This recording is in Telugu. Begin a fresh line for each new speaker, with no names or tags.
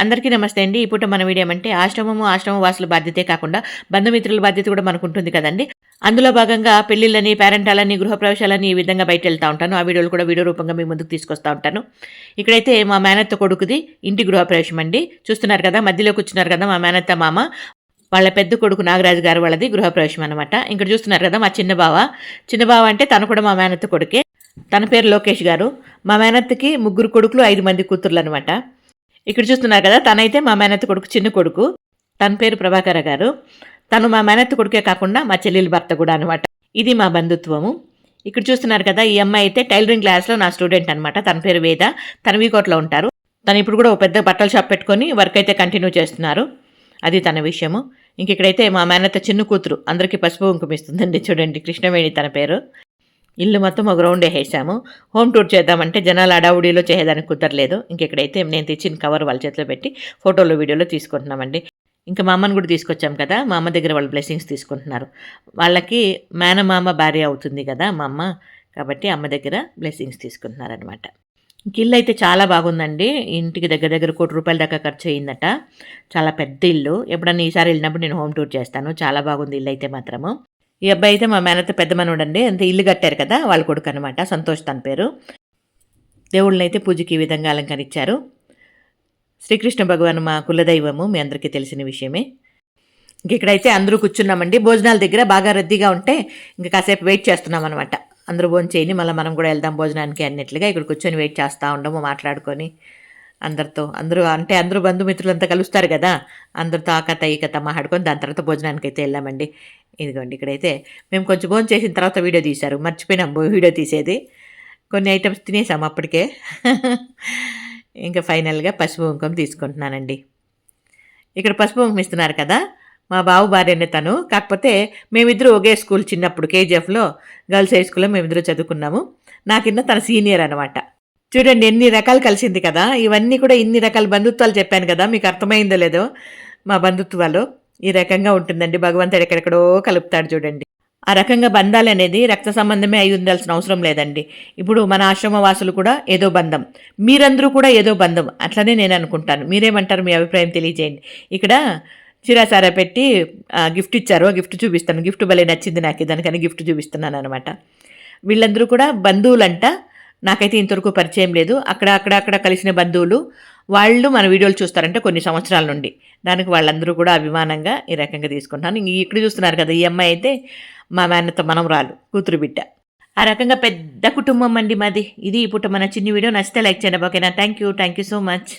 అందరికీ నమస్తే అండి. ఈ పూట మన వీడియో ఏమంటే ఆశ్రమ వాసుల బాధ్యతే కాకుండా బంధుమిత్రుల బాధ్యత కూడా మనకుంటుంది కదండీ. అందులో భాగంగా పెళ్లిళ్ళని, పేరెంటాలని, గృహప్రవేశాలని ఈ విధంగా బయటెళ్తా ఉంటాను. ఆ వీడియోలు కూడా వీడియో రూపంగా మీ ముందుకు తీసుకొస్తా ఉంటాను. ఇక్కడైతే మా మేనత్త కొడుకుది ఇంటి గృహప్రవేశం అండి. చూస్తున్నారు కదా, మధ్యలో కూర్చున్నారు కదా మా మేనత్త మామ. వాళ్ళ పెద్ద కొడుకు నాగరాజు గారు వాళ్ళది గృహప్రవేశం అనమాట. ఇక్కడ చూస్తున్నారు కదా మా చిన్న బావ అంటే తను కూడా మా మేనత్త కొడుకే. తన పేరు లోకేష్ గారు. మా మేనత్తకి 3 కొడుకులు 5 మంది కూతుర్లు అనమాట. ఇక్కడ చూస్తున్నారు కదా, తనైతే మా మేనత్త కొడుకు చిన్న కొడుకు. తన పేరు ప్రభాకర గారు. తను మా మేనత్త కొడుకే కాకుండా మా చెల్లెలి భర్త కూడా అనమాట. ఇది మా బంధుత్వము. ఇక్కడ చూస్తున్నారు కదా, ఈ అమ్మాయి అయితే టైలరింగ్ క్లాస్లో నా స్టూడెంట్ అనమాట. తన పేరు వేద. తన వీకోట్లో ఉంటారు. తను ఇప్పుడు కూడా ఒక పెద్ద బట్టల షాప్ పెట్టుకొని వర్క్ అయితే కంటిన్యూ చేస్తున్నారు. అది తన విషయము. ఇక్కడైతే మా మేనత్త చిన్న కూతురు అందరికీ పసుపు కుంకుమిస్తుందండి. చూడండి, కృష్ణవేణి తన పేరు. ఇల్లు మొత్తం ఒక రౌండ్ వేసేసాము. హోమ్ టూర్ చేద్దామంటే జనాలు అడావుడిలో చేసేదానికి కుదరలేదు. ఇంకెక్కడైతే నేను తెచ్చిన కవర్ వాళ్ళ చేతిలో పెట్టి ఫోటోలు వీడియోలో తీసుకుంటున్నామండి. ఇంకా మా అమ్మని కూడా తీసుకొచ్చాం కదా, మా అమ్మ దగ్గర వాళ్ళు బ్లెస్సింగ్స్ తీసుకుంటున్నారు. వాళ్ళకి మేనమామ భార్య అవుతుంది కదా మా అమ్మ, కాబట్టి అమ్మ దగ్గర బ్లెస్సింగ్స్ తీసుకుంటున్నారనమాట. ఇల్లు అయితే చాలా బాగుందండి. ఇంటికి దగ్గర దగ్గర ₹1,00,00,000 దాకా ఖర్చు అయిందట. చాలా పెద్ద ఇల్లు. ఎప్పుడన్నా ఈసారి వెళ్ళినప్పుడు నేను హోమ్ టూర్ చేస్తాను. చాలా బాగుంది ఇల్లు అయితే మాత్రము. ఈ అబ్బాయి అయితే మా మేనత్త పెద్ద మనవడండి. అంతే ఇల్లు కట్టారు కదా, వాళ్ళ కొడుకు అనమాట. సంతోష్ తన పేరు. దేవుళ్ళని అయితే పూజకి ఈ విధంగా అలంకరించారు. శ్రీకృష్ణ భగవాన్ మా కులదైవము, మీ అందరికీ తెలిసిన విషయమే. ఇక్కడైతే అందరూ కూర్చున్నామండి. భోజనాల దగ్గర బాగా రద్దీగా ఉంటే ఇంకా కాసేపు వెయిట్ చేస్తున్నాం అనమాట. అందరూ భోజనం చేయని మళ్ళీ మనం కూడా వెళ్దాం భోజనానికి అన్నట్లుగా ఇక్కడ కూర్చొని వెయిట్ చేస్తూ ఉండము, మాట్లాడుకొని అందరూ బంధుమిత్రులంతా కలుస్తారు కదా, అందరితో ఆ కథ ఈ కథ మాట్లాడుకొని దాని తర్వాత భోజనానికి అయితే వెళ్ళామండి. ఇదిగోండి, ఇక్కడైతే మేము కొంచెం భోజనం చేసిన తర్వాత వీడియో తీశారు. మర్చిపోయినాం వీడియో తీసేది. కొన్ని ఐటమ్స్ తినేసాము అప్పటికే. ఇంకా ఫైనల్గా పసుపు కుంకుమ తీసుకుంటున్నానండి. ఇక్కడ పసుపు కుంకుమ ఇస్తున్నారు కదా, మా బావు భార్యనే తను. కాకపోతే మేమిద్దరూ ఒకే స్కూల్ చిన్నప్పుడు కేజీఎఫ్లో గర్ల్స్ హై స్కూల్లో మేమిద్దరూ చదువుకున్నాము. నా కింద తన సీనియర్ అనమాట. చూడండి ఎన్ని రకాలు కలిసింది కదా. ఇవన్నీ కూడా ఇన్ని రకాల బంధుత్వాలు చెప్పాను కదా, మీకు అర్థమైందో లేదో. మా బంధుత్వాలు ఈ రకంగా ఉంటుందండి. భగవంతుడు ఎక్కడెక్కడో కలుపుతాడు చూడండి. ఆ రకంగా బంధాలు అనేది రక్త సంబంధమే అయి ఉండాల్సిన అవసరం లేదండి. ఇప్పుడు మన ఆశ్రమవాసులు కూడా ఏదో బంధం, మీరందరూ కూడా ఏదో బంధం, అట్లనే నేను అనుకుంటాను. మీరేమంటారు? మీ అభిప్రాయం తెలియజేయండి. ఇక్కడ చిరాసారా పెట్టి గిఫ్ట్ ఇచ్చారు. ఆ గిఫ్ట్ చూపిస్తాను. గిఫ్ట్ భలే నచ్చింది నాకు, దానికని గిఫ్ట్ చూపిస్తున్నాను అనమాట. వీళ్ళందరూ కూడా బంధువులంట. నాకైతే ఇంతవరకు పరిచయం లేదు. అక్కడ కలిసిన బంధువులు వాళ్ళు మన వీడియోలు చూస్తారంటే కొన్ని సంవత్సరాల నుండి. దానికి వాళ్ళందరూ కూడా అభిమానంగా ఈ రకంగా తీసుకుంటాను. ఇక్కడ చూస్తున్నారు కదా, ఈ అమ్మాయి అయితే మా మేనత్త మనవరాలు, కూతురు బిడ్డ. ఆ రకంగా పెద్ద కుటుంబం అండి మాది. ఇది ఇప్పుడు మన చిన్ని వీడియో. నచ్చితే లైక్ చేయండి. ఓకేనా? Thank you so much.